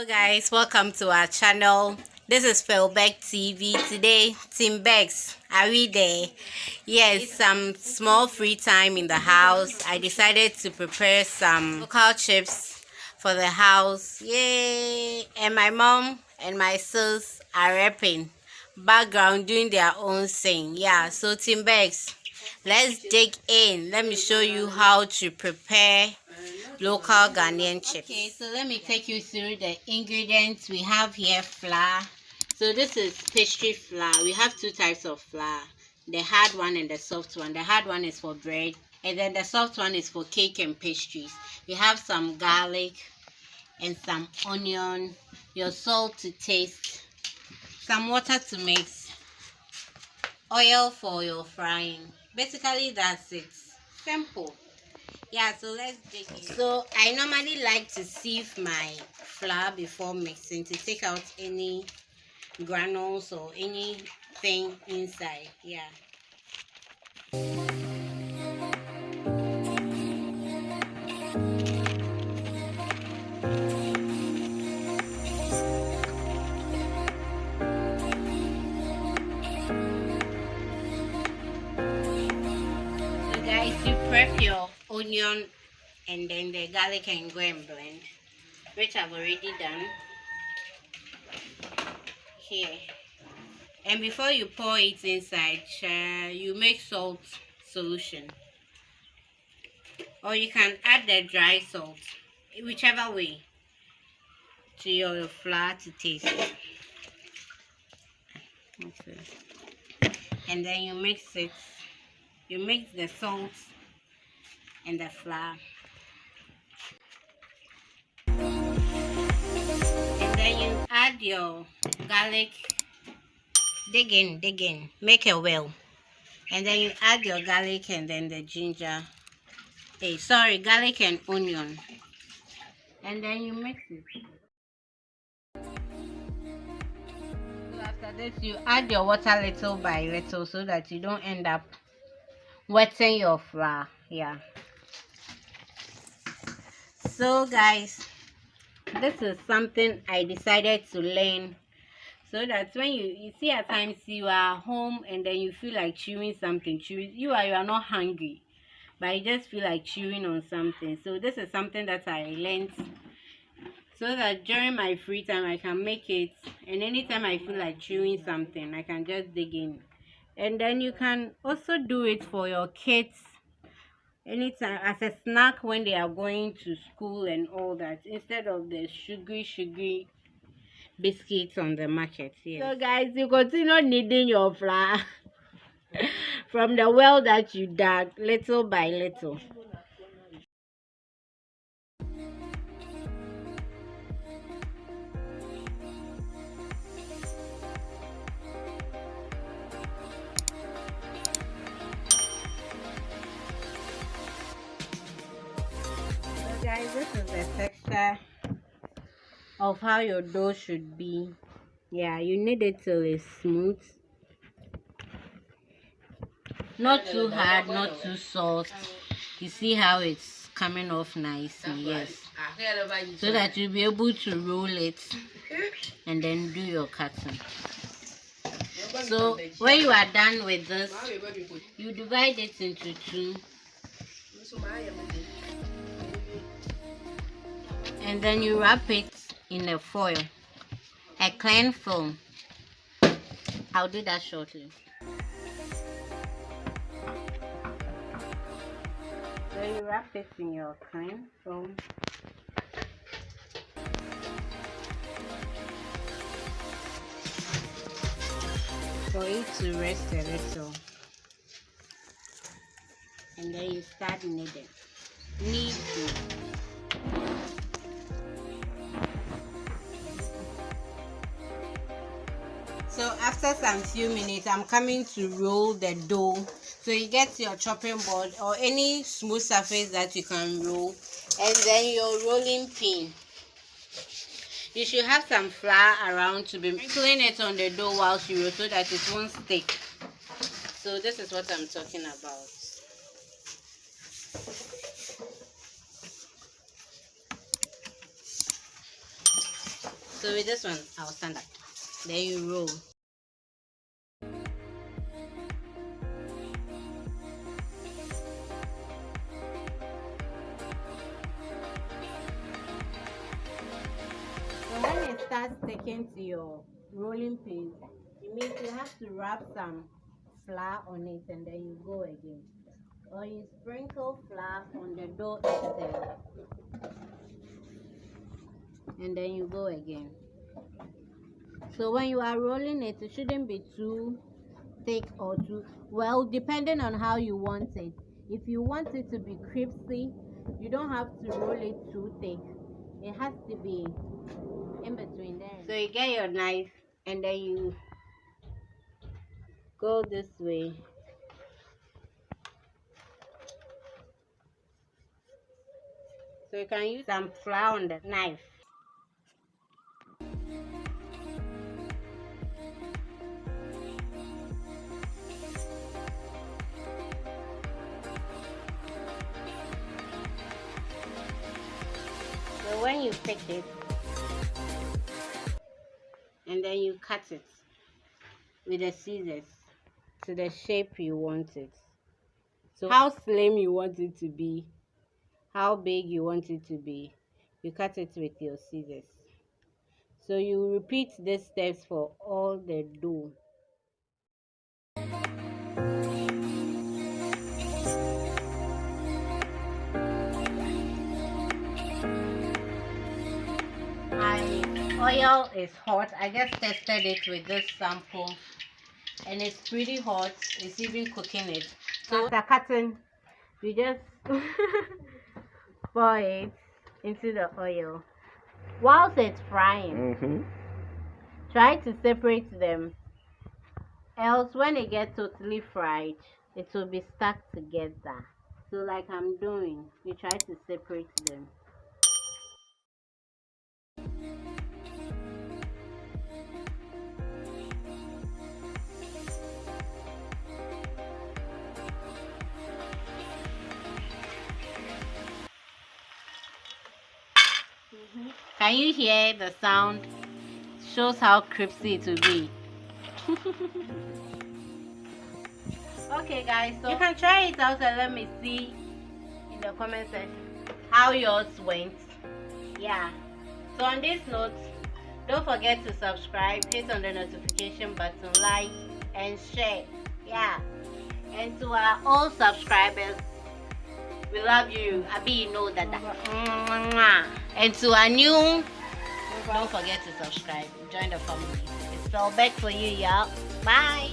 Hello guys, welcome to our channel. This is Felbeck TV. Today, Team Bex, are we there? Yes, some small free time in the house. I decided to prepare some local chips for the house. Yay! And my mom and my sis are rapping background doing their own thing. Yeah, so Team Bex, let's dig in. Let me show you how to prepare local Ghanaian chips. Okay, so let me take you through the ingredients. We have here flour. So this is pastry flour. We have two types of flour, the hard one and the soft one. The hard one is for bread, and then the soft one is for cake and pastries. We have some garlic and some onion, your salt to taste, some water to mix, oil for your frying. Basically that's it. Simple. Yeah, so let's dig in. So I normally like to sieve my flour before mixing to take out any granules or anything inside. Yeah. So guys, you prep your onion and then the garlic and go and blend, which I've already done here. And before you pour it inside, you make salt solution, or you can add the dry salt, whichever way, to your flour to taste. Okay. And then you mix it. You mix the salt and the flour. And then you add your garlic. Dig in, make a well. And then you add your garlic and then the ginger. Garlic and onion. And then you mix it. So after this, you add your water little by little so that you don't end up wetting your flour. Yeah. So guys, this is something I decided to learn, so that when you see at times you are home and then you feel like chewing something, you are not hungry, but you just feel like chewing on something. So this is something that I learned, so that during my free time I can make it, and anytime I feel like chewing something I can just dig in. And then you can also do it for your kids anytime as a snack when they are going to school and all that, instead of the sugary biscuits on the market. Yeah. So guys, you continue kneading your flour from the well that you dug little by little. So guys, this is the texture of how your dough should be. Yeah, you knead it till it's smooth, not too hard, not too soft. You see how it's coming off nicely? Yes, so that you'll be able to roll it and then do your cutting. So when you are done with this, you divide it into two, and then you wrap it in a foil, a clean film. I'll do that shortly. So you wrap it in your clean film. For it to rest a little, and then you start kneading. So after some few minutes, I'm coming to roll the dough. So you get your chopping board or any smooth surface that you can roll, and then your rolling pin. You should have some flour around to be sprinkling it on the dough whilst you roll, so that it won't stick. So this is what I'm talking about. So with this one, I'll stand up. Then you roll. So when it starts sticking to your rolling pin, it means you have to wrap some flour on it and then you go again. Or you sprinkle flour on the dough itself and then you go again. So when you are rolling it, it shouldn't be too thick or too well, depending on how you want it. If you want it to be crispy, you don't have to roll it too thick. It has to be in between there. So you get your knife and then you go this way. So you can use some flour on the knife. So when you pick it, and then you cut it with the scissors to the shape you want it. So how slim you want it to be, how big you want it to be, you cut it with your scissors. So you repeat these steps for all the dough. My oil is hot. I just tested it with this sample and it's pretty hot. It's even cooking it. So after cutting, you just pour it into the oil. Whilst it's frying, try to separate them. Else when it gets totally fried, it will be stuck together. So like I'm doing, you try to separate them. Can you hear the sound? Shows how crispy it will be. Okay guys, so you can try it out and let me see in the comment section how yours went. Yeah, so on this note, don't forget to subscribe, hit on the notification button, like and share. Yeah, and to our old subscribers, we love you. I be you know that. And to our new, don't forget to subscribe. Join the family. It's all back for you, y'all. Bye.